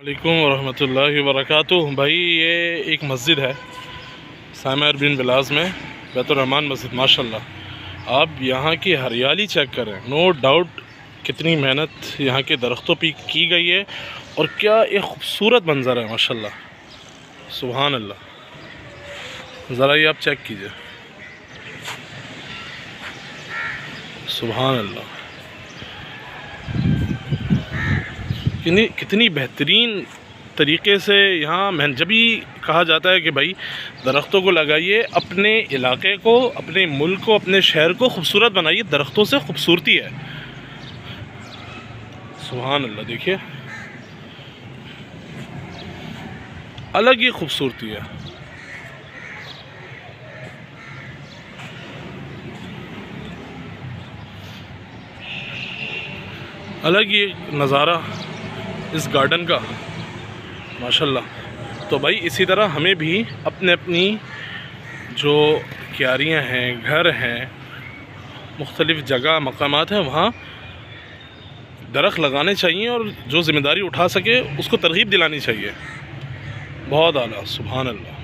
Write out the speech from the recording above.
वालेकुम वरहमतुल्लाहि वबरकातुह। भाई ये एक मस्जिद है सामर बिन बिलास में, बैतुर्रहमान मस्जिद। माशाल्लाह आप यहाँ की हरियाली चेक करें। नो डाउट कितनी मेहनत यहाँ के दरख्तों पे की गई है और क्या एक खूबसूरत मंज़र है माशाल्लाह, सुभान अल्लाह। ज़रा ये आप चेक कीजिए, सुभान अल्लाह। कितनी बेहतरीन तरीके से यहाँ जब भी कहा जाता है कि भाई दरख्तों को लगाइए, अपने इलाके को, अपने मुल्क को, अपने शहर को खूबसूरत बनाइए। दरख्तों से खूबसूरती है, सुभान अल्लाह। देखिए अलग ही खूबसूरती है। अलग ही नज़ारा इस गार्डन का माशाल्लाह। तो भाई इसी तरह हमें भी अपने अपनी जो क्यारियाँ हैं, घर हैं, मुख्तलिफ़ जगह मकामात हैं, वहाँ दरख्त लगाने चाहिए और जो ज़िम्मेदारी उठा सके उसको तरग़ीब दिलानी चाहिए। बहुत आला, सुभान अल्लाह।